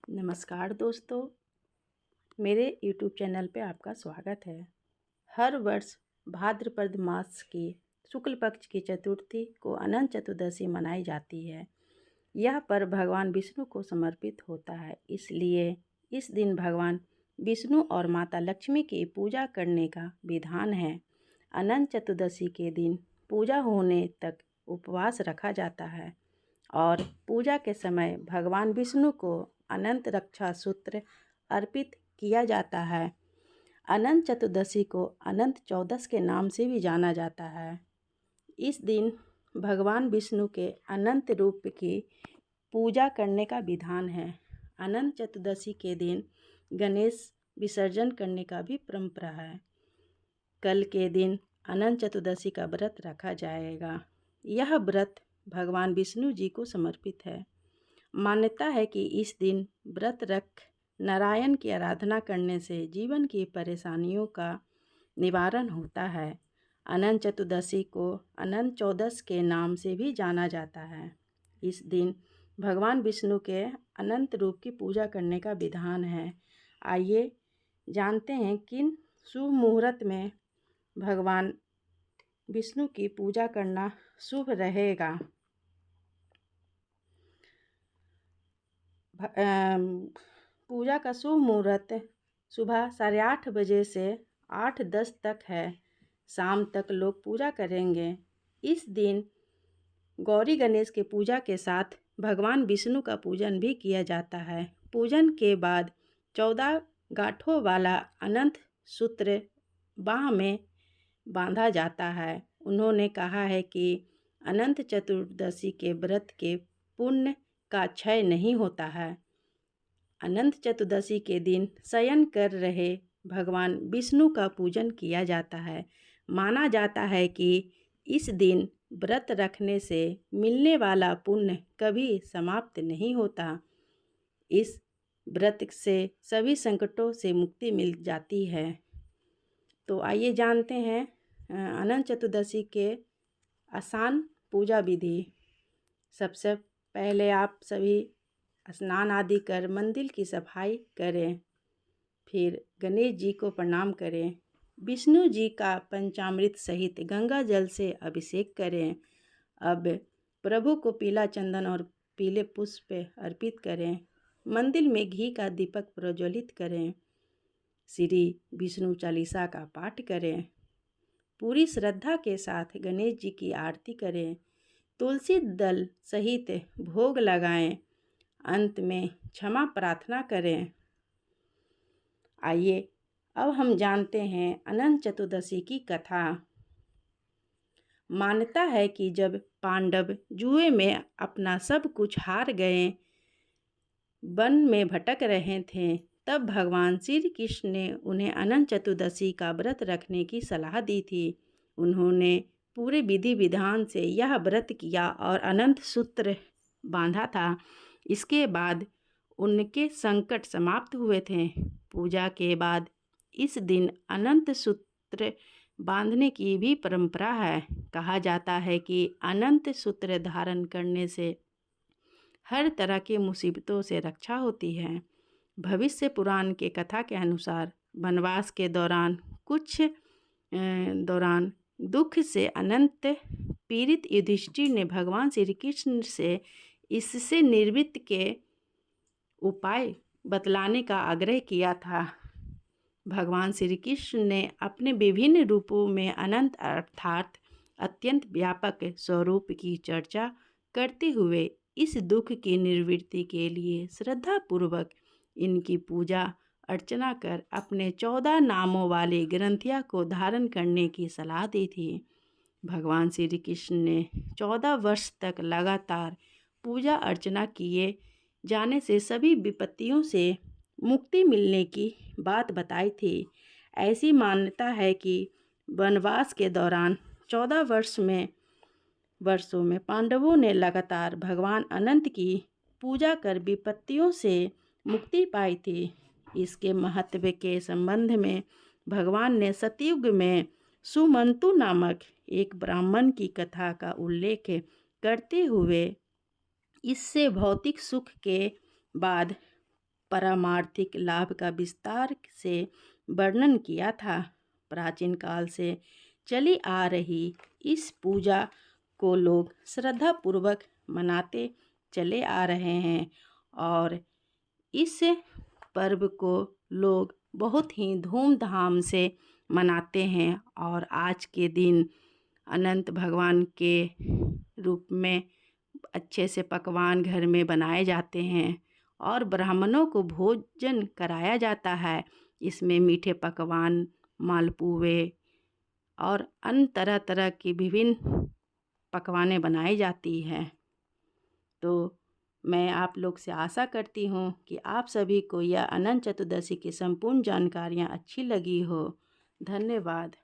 नमस्कार दोस्तों, मेरे YouTube चैनल पे आपका स्वागत है। हर वर्ष भाद्रपद मास की शुक्ल पक्ष की चतुर्थी को अनंत चतुर्दशी मनाई जाती है। यह पर्व भगवान विष्णु को समर्पित होता है, इसलिए इस दिन भगवान विष्णु और माता लक्ष्मी की पूजा करने का विधान है। अनंत चतुर्दशी के दिन पूजा होने तक उपवास रखा जाता है और पूजा के समय भगवान विष्णु को अनंत रक्षा सूत्र अर्पित किया जाता है। अनंत चतुर्दशी को अनंत चौदस के नाम से भी जाना जाता है। इस दिन भगवान विष्णु के अनंत रूप की पूजा करने का विधान है। अनंत चतुर्दशी के दिन गणेश विसर्जन करने का भी परंपरा है। कल के दिन अनंत चतुर्दशी का व्रत रखा जाएगा। यह व्रत भगवान विष्णु जी को समर्पित है। मान्यता है कि इस दिन व्रत रख नारायण की आराधना करने से जीवन की परेशानियों का निवारण होता है। अनंत चतुर्दशी को अनंत चौदस के नाम से भी जाना जाता है। इस दिन भगवान विष्णु के अनंत रूप की पूजा करने का विधान है। आइए जानते हैं किन शुभ मुहूर्त में भगवान विष्णु की पूजा करना शुभ रहेगा। पूजा का शुभ मुहूर्त सुबह 8:30 बजे से 8:10 तक है। शाम तक लोग पूजा करेंगे। इस दिन गौरी गणेश के पूजा के साथ भगवान विष्णु का पूजन भी किया जाता है। पूजन के बाद 14 गांठों वाला अनंत सूत्र बाँह में बांधा जाता है। उन्होंने कहा है कि अनंत चतुर्दशी के व्रत के पुण्य का क्षय नहीं होता है। अनंत चतुर्दशी के दिन शयन कर रहे भगवान विष्णु का पूजन किया जाता है। माना जाता है कि इस दिन व्रत रखने से मिलने वाला पुण्य कभी समाप्त नहीं होता। इस व्रत से सभी संकटों से मुक्ति मिल जाती है। तो आइए जानते हैं अनंत चतुर्दशी के आसान पूजा विधि। सबसे पहले आप सभी स्नान आदि कर मंदिर की सफाई करें। फिर गणेश जी को प्रणाम करें। विष्णु जी का पंचामृत सहित गंगा जल से अभिषेक करें। अब प्रभु को पीला चंदन और पीले पुष्प अर्पित करें। मंदिर में घी का दीपक प्रज्वलित करें। श्री विष्णु चालीसा का पाठ करें। पूरी श्रद्धा के साथ गणेश जी की आरती करें। तुलसी दल सहित भोग लगाएं। अंत में क्षमा प्रार्थना करें। आइए अब हम जानते हैं अनंत चतुर्दशी की कथा। मान्यता है कि जब पांडव जुए में अपना सब कुछ हार गए, वन में भटक रहे थे, तब भगवान श्री कृष्ण ने उन्हें अनंत चतुर्दशी का व्रत रखने की सलाह दी थी। उन्होंने पूरे विधि विधान से यह व्रत किया और अनंत सूत्र बांधा था। इसके बाद उनके संकट समाप्त हुए थे। पूजा के बाद इस दिन अनंत सूत्र बांधने की भी परंपरा है। कहा जाता है कि अनंत सूत्र धारण करने से हर तरह की मुसीबतों से रक्षा होती है। भविष्य पुराण के कथा के अनुसार वनवास के दौरान दुख से अनंत पीड़ित युधिष्ठिर ने भगवान श्री कृष्ण से इससे निवृत्ति के उपाय बतलाने का आग्रह किया था। भगवान श्री कृष्ण ने अपने विभिन्न रूपों में अनंत अर्थात अत्यंत व्यापक स्वरूप की चर्चा करते हुए इस दुख की निवृत्ति के लिए श्रद्धापूर्वक इनकी पूजा अर्चना कर अपने 14 नामों वाले ग्रंथिया को धारण करने की सलाह दी थी। भगवान श्री कृष्ण ने 14 वर्ष तक लगातार पूजा अर्चना किए जाने से सभी विपत्तियों से मुक्ति मिलने की बात बताई थी। ऐसी मान्यता है कि वनवास के दौरान 14 वर्षों में पांडवों ने लगातार भगवान अनंत की पूजा कर विपत्तियों से मुक्ति पाई थी। इसके महत्व के संबंध में भगवान ने सतयुग में सुमंतु नामक एक ब्राह्मण की कथा का उल्लेख करते हुए इससे भौतिक सुख के बाद पारमार्थिक लाभ का विस्तार से वर्णन किया था। प्राचीन काल से चली आ रही इस पूजा को लोग श्रद्धापूर्वक मनाते चले आ रहे हैं और इस पर्व को लोग बहुत ही धूमधाम से मनाते हैं और आज के दिन अनंत भगवान के रूप में अच्छे से पकवान घर में बनाए जाते हैं और ब्राह्मणों को भोजन कराया जाता है। इसमें मीठे पकवान, मालपुए और अन्य तरह तरह की विभिन्न पकवानें बनाई जाती हैं। तो मैं आप लोग से आशा करती हूँ कि आप सभी को यह अनंत चतुर्दशी की संपूर्ण जानकारियाँ अच्छी लगी हो। धन्यवाद।